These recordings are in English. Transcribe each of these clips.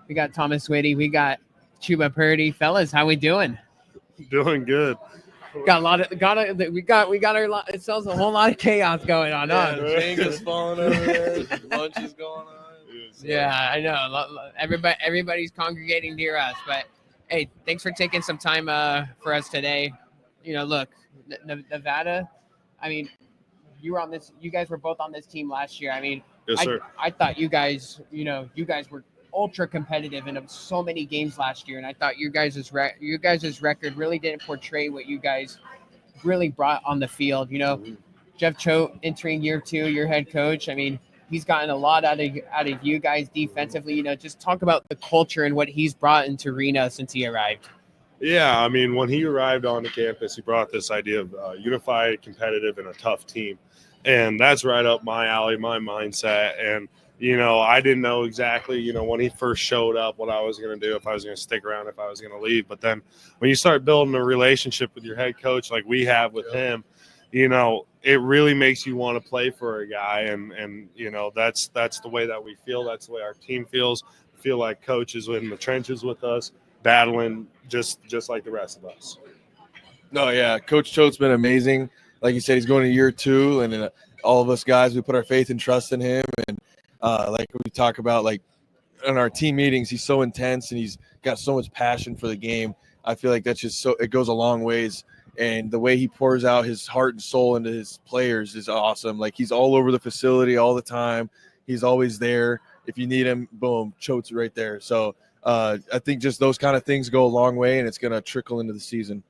We got Thomas Witte. We got Chubba Purdy. Fellas, how we doing? Doing good. Got we got ourselves a whole lot of chaos going on. Yeah, Huh? Jenga's falling over there. Lunch is going on. Yeah, I know. Everybody's congregating near us, but hey, thanks for taking some time for us today. Look, Nevada. I mean, you were on this. You guys were both on this team last year. I mean, Yes, sir. I thought you guys, you guys were ultra competitive in so many games last year, and I thought you guys' record really didn't portray what you guys really brought on the field. Jeff Choate entering year 2, your head coach. I mean, he's gotten a lot out of you guys defensively. Just talk about the culture and what he's brought into Reno since he arrived. Yeah, I mean, when he arrived on the campus, he brought this idea of unified, competitive, and a tough team. And that's right up my alley, my mindset. And, I didn't know exactly, when he first showed up, what I was going to do, if I was going to stick around, if I was going to leave. But then when you start building a relationship with your head coach like we have with him, it really makes you want to play for a guy. And that's the way that we feel. That's the way our team feels. I feel like coach is in the trenches with us, battling just like the rest of us. No, yeah, Coach Choate's been amazing. Like you said, he's going to year 2, and all of us guys, we put our faith and trust in him. And like we talk about, like in our team meetings, he's so intense and he's got so much passion for the game. I feel like that's just it goes a long ways. And the way he pours out his heart and soul into his players is awesome. Like, he's all over the facility all the time. He's always there. If you need him, boom, Choate's right there. So I think just those kind of things go a long way, and it's going to trickle into the season.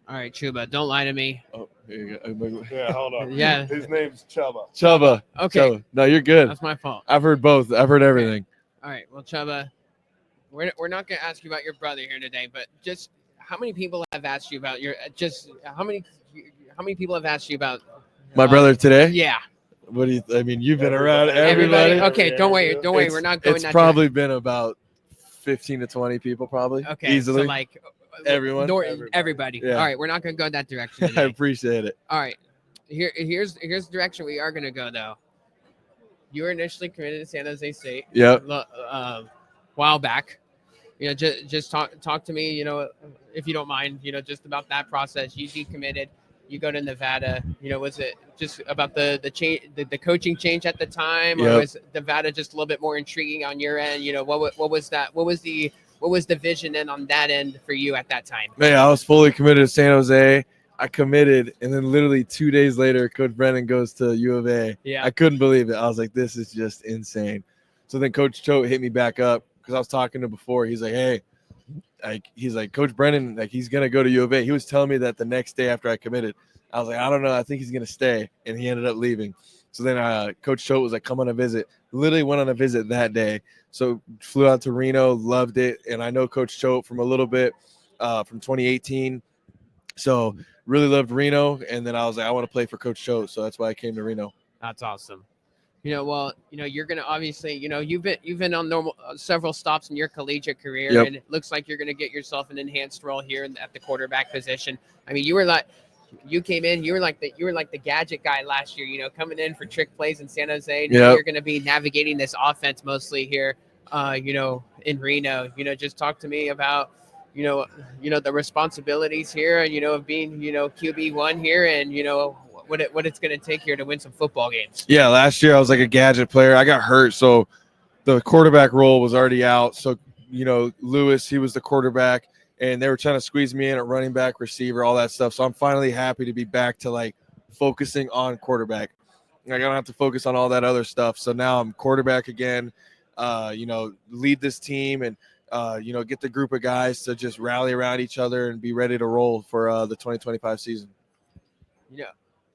All right, Chubba, don't lie to me. Oh, here you go. Yeah, hold on. Yeah. His name's Chubba. Chubba. Okay. Chubba. No, you're good. That's my fault. I've heard both. I've heard everything. All right. Well, Chubba, we're not going to ask you about your brother here today, but just how many people have asked you about how many people have asked you about My brother today? Yeah. What do you? I mean, you've been around everybody. Okay, don't worry. We're not going. It's probably been about 15 to 20 people, probably. Okay, easily. So like everyone, everybody. Yeah. All right, we're not going to go that direction today. I appreciate it. All right, here's the direction we are going to go though. You were initially committed to San Jose State. Yep. While back. Just talk to me. If you don't mind. Just about that process. You decommitted. You go to Nevada. Was it just about the change, the coaching change at the time, or was Nevada just a little bit more intriguing on your end? What was that? What was the vision then on that end for you at that time? Man, I was fully committed to San Jose. I committed, and then literally 2 days later, Coach Brennan goes to U of A. Yeah. I couldn't believe it. I was like, this is just insane. So then Coach Choate hit me back up because I was talking to him before. He's like, hey, he's like, Coach Brennan, like, he's going to go to U of A. He was telling me that the next day after I committed. I was like, I don't know. I think he's going to stay. And he ended up leaving. So then Coach Choate was like, come on a visit. Literally went on a visit that day. So flew out to Reno, loved it. And I know Coach Choate from a little bit from 2018. So really loved Reno. And then I was like, I want to play for Coach Choate. So that's why I came to Reno. That's awesome. Well, you're going to obviously, you've been on several stops in your collegiate career. Yep. And it looks like you're going to get yourself an enhanced role here at the quarterback position. I mean, you came in, you were like the gadget guy last year, coming in for trick plays in San Jose. Now you're going to be navigating this offense mostly here, in Reno. Just talk to me about, the responsibilities here, of being, QB1 here and, what it's going to take here to win some football games. Yeah, last year I was like a gadget player. I got hurt, so the quarterback role was already out. So, Lewis, he was the quarterback. And they were trying to squeeze me in at running back, receiver, all that stuff. So I'm finally happy to be back to like focusing on quarterback. I don't have to focus on all that other stuff. So now I'm quarterback again, lead this team and, get the group of guys to just rally around each other and be ready to roll for the 2025 season.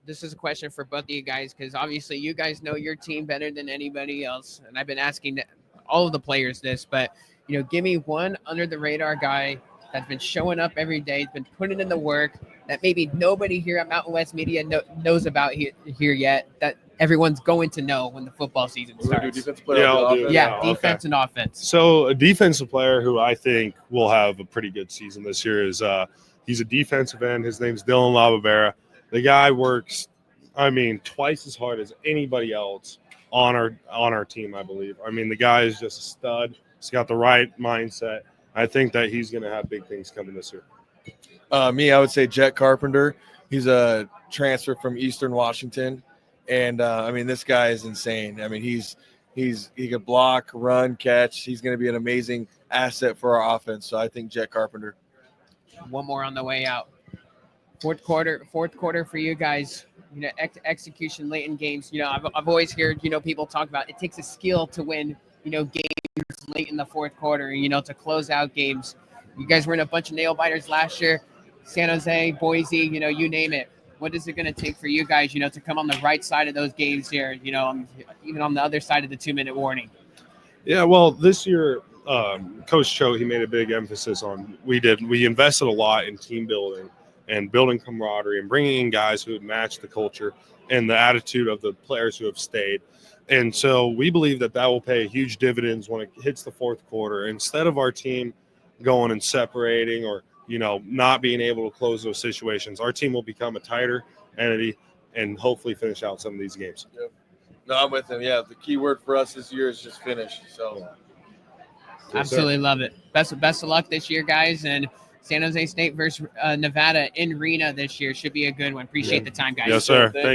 This is a question for both of you guys because obviously you guys know your team better than anybody else. And I've been asking all of the players this, but, give me one under the radar guy that's been showing up every day, has been putting in the work that maybe nobody here at Mountain West Media knows about here yet, that everyone's going to know when the football season starts. Defense and offense. So a defensive player who I think will have a pretty good season this year is he's a defensive end. His name's Dylan Lavavera. The guy works, twice as hard as anybody else on our team, I believe. The guy is just a stud. He's got the right mindset. I think that he's going to have big things coming this year. I would say Jet Carpenter. He's a transfer from Eastern Washington, and I mean, this guy is insane. I mean, he could block, run, catch. He's going to be an amazing asset for our offense. So I think Jet Carpenter. One more on the way out. Fourth quarter for you guys. You know, execution late in games. You know, I've always heard, you know, people talk about it takes a skill to win, you know, games late in the fourth quarter, you know, to close out games. You guys were in a bunch of nail biters last year, San Jose, Boise, you know, you name it. What is it going to take for you guys, you know, to come on the right side of those games here, you know, even on the other side of the 2-minute warning? Yeah, well, this year, Coach Choate, he made a big emphasis on we invested a lot in team building and building camaraderie and bringing in guys who would match the culture and the attitude of the players who have stayed. And so we believe that will pay huge dividends when it hits the fourth quarter. Instead of our team going and separating or, you know, not being able to close those situations, our team will become a tighter entity and hopefully finish out some of these games. Yep. No, I'm with him. Yeah, the key word for us this year is just finish. So, absolutely love it. Best of luck this year, guys. And San Jose State versus Nevada in Reno this year should be a good one. Appreciate the time, guys. Yes, sir. Thank you.